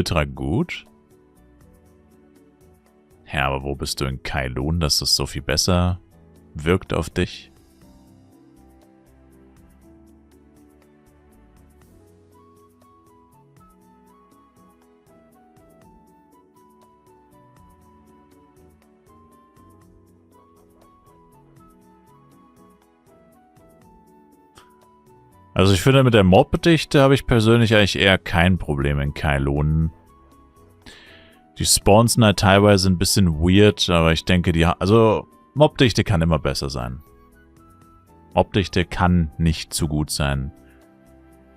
ultra gut. Ja, aber wo bist du in Kailun, dass das so viel besser wirkt auf dich? Also ich finde, mit der Mob-Dichte habe ich persönlich eigentlich eher kein Problem in Kailun. Die Spawns sind halt teilweise ein bisschen weird, aber ich denke, also Mob-Dichte kann immer besser sein. Mob-Dichte kann nicht zu gut sein.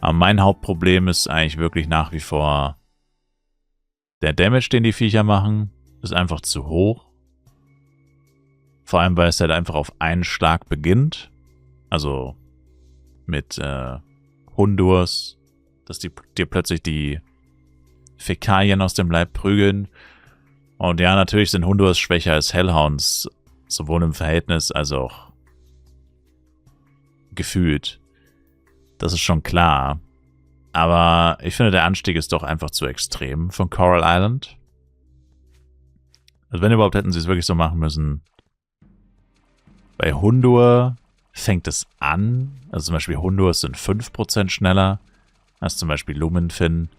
Aber mein Hauptproblem ist eigentlich wirklich nach wie vor der Damage, den die Viecher machen, ist einfach zu hoch. Vor allem, weil es halt einfach auf einen Schlag beginnt. Also mit Hundurs, dass dir plötzlich die Fäkalien aus dem Leib prügeln. Und ja, natürlich sind Hundurs schwächer als Hellhounds, sowohl im Verhältnis als auch gefühlt. Das ist schon klar. Aber ich finde, der Anstieg ist doch einfach zu extrem von Coral Island. Also wenn überhaupt, hätten sie es wirklich so machen müssen. Bei Hundur fängt es an. Also zum Beispiel Hundurs sind 5% schneller als zum Beispiel Lumenfin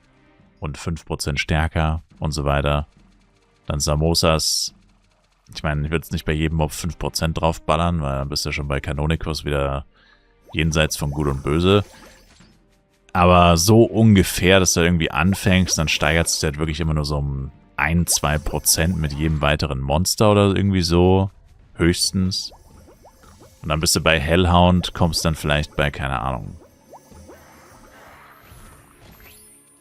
und 5% stärker und so weiter. Dann Samosas. Ich meine, ich würde jetzt nicht bei jedem Mob 5% draufballern, weil dann bist du ja schon bei Canonicus wieder jenseits von Gut und Böse. Aber so ungefähr, dass du irgendwie anfängst, dann steigert es halt wirklich immer nur so um 1-2% mit jedem weiteren Monster oder irgendwie so. Höchstens. Und dann bist du bei Hellhound, kommst dann vielleicht bei, keine Ahnung,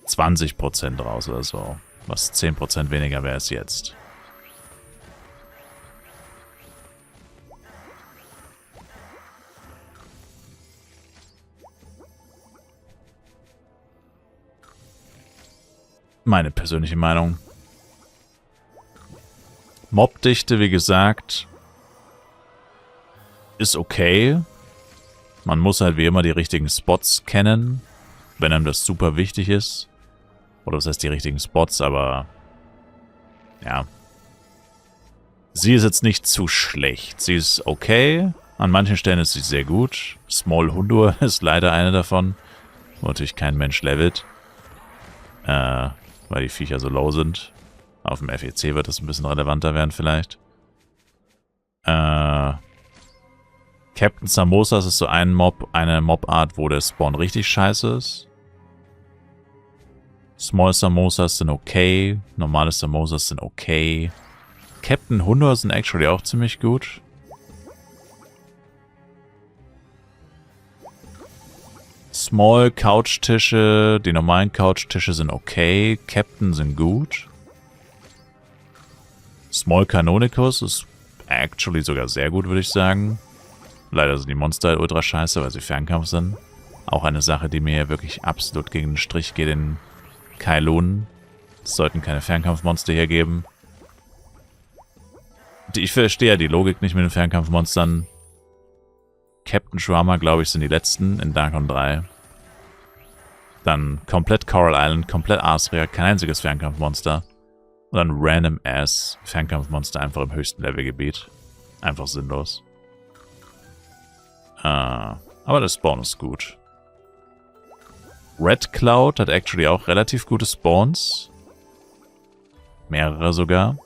20% raus oder so. Was 10% weniger wäre als jetzt. Meine persönliche Meinung. Mobdichte, wie gesagt, ist okay. Man muss halt wie immer die richtigen Spots kennen, wenn einem das super wichtig ist. Oder was heißt die richtigen Spots, aber ja. Sie ist jetzt nicht zu schlecht. Sie ist okay. An manchen Stellen ist sie sehr gut. Small Hundur ist leider eine davon. Wo natürlich kein Mensch levelt. Weil die Viecher so low sind. Auf dem FEC wird das ein bisschen relevanter werden vielleicht. Captain Samosas ist so eine Mobart, wo der Spawn richtig scheiße ist. Small Samosas sind okay. Normale Samosas sind okay. Captain Hundur sind actually auch ziemlich gut. Small Couchtische, die normalen Couchtische sind okay. Captain sind gut. Small Canonicus ist actually sogar sehr gut, würde ich sagen. Leider sind die Monster halt ultra scheiße, weil sie Fernkampf sind. Auch eine Sache, die mir wirklich absolut gegen den Strich geht in Kailun. Es sollten keine Fernkampfmonster hier geben. Ich verstehe ja die Logik nicht mit den Fernkampfmonstern. Captain Shrammer, glaube ich, sind die letzten in Darkon 3. Dann komplett Coral Island, komplett Arsria, kein einziges Fernkampfmonster. Und dann random ass Fernkampfmonster einfach im höchsten Levelgebiet. Einfach sinnlos. Aber der Spawn ist gut. Red Cloud hat actually auch relativ gute Spawns. Mehrere sogar.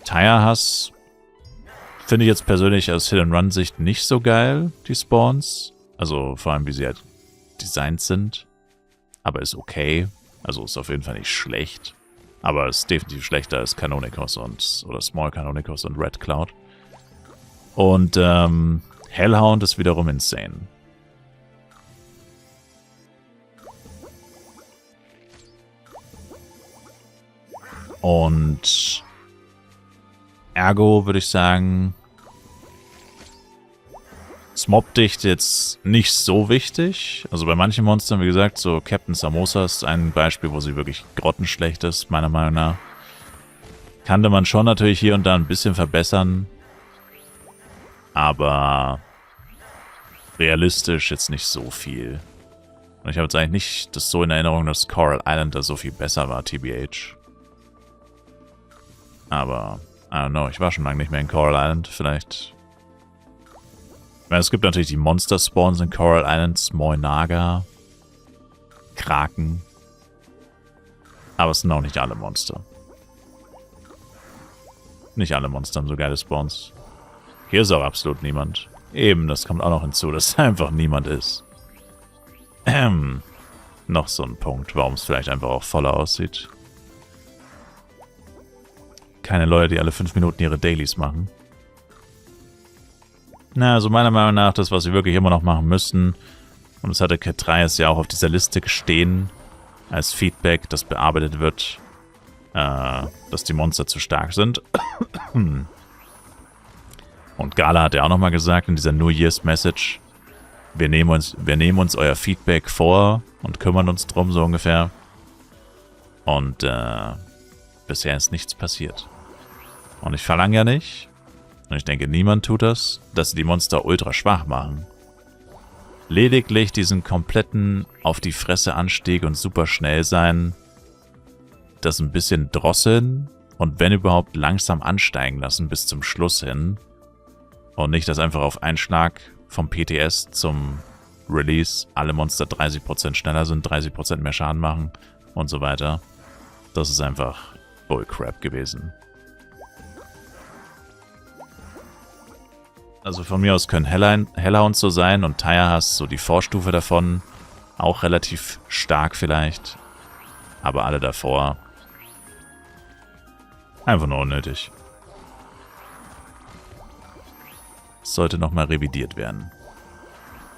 Tire-Hass finde ich jetzt persönlich aus Hit-and-Run-Sicht nicht so geil, die Spawns. Also vor allem, wie sie halt designt sind. Aber ist okay. Also ist auf jeden Fall nicht schlecht. Aber ist definitiv schlechter als Canonicus oder Small Canonicus und Red Cloud. Und Hellhound ist wiederum insane. Und ergo würde ich sagen, ist Mobdichte jetzt nicht so wichtig. Also bei manchen Monstern, wie gesagt, so Captain Samosa ist ein Beispiel, wo sie wirklich grottenschlecht ist, meiner Meinung nach. Kannte man schon natürlich hier und da ein bisschen verbessern. Aber realistisch jetzt nicht so viel. Und ich habe jetzt eigentlich nicht das so in Erinnerung, dass Coral Island da so viel besser war, TBH. Aber, I don't know, ich war schon lange nicht mehr in Coral Island, vielleicht. Ich meine, es gibt natürlich die Monster-Spawns in Coral Island, Small-Naga, Kraken. Aber es sind auch nicht alle Monster. Nicht alle Monster haben so geile Spawns. Hier ist auch absolut niemand. Eben, das kommt auch noch hinzu, dass da einfach niemand ist. Noch so ein Punkt, warum es vielleicht einfach auch voller aussieht. Keine Leute, die alle 5 Minuten ihre Dailies machen. Na, also meiner Meinung nach, das, was sie wirklich immer noch machen müssten, und das hatte Cat 3 ja auch auf dieser Liste stehen, als Feedback, das bearbeitet wird, dass die Monster zu stark sind. Und Gala hat ja auch nochmal gesagt in dieser New Year's Message, wir nehmen uns euer Feedback vor und kümmern uns drum, so ungefähr. Und bisher ist nichts passiert. Und ich verlange ja nicht, und ich denke, niemand tut das, dass sie die Monster ultra schwach machen. Lediglich diesen kompletten auf die Fresse Anstieg und super schnell sein, das ein bisschen drosseln und wenn überhaupt langsam ansteigen lassen bis zum Schluss hin. Und nicht, dass einfach auf einen Schlag vom PTS zum Release alle Monster 30% schneller sind, 30% mehr Schaden machen und so weiter. Das ist einfach Bullcrap gewesen. Also von mir aus können Hellhounds so sein und Tyrehass so die Vorstufe davon. Auch relativ stark vielleicht. Aber alle davor einfach nur unnötig. Sollte nochmal revidiert werden.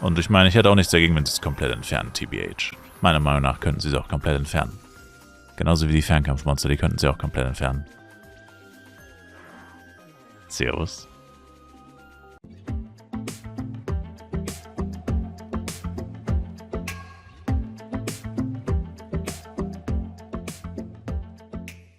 Und ich meine, ich hätte auch nichts dagegen, wenn sie es komplett entfernen, TBH. Meiner Meinung nach könnten sie es auch komplett entfernen. Genauso wie die Fernkampfmonster, die könnten sie auch komplett entfernen. Servus.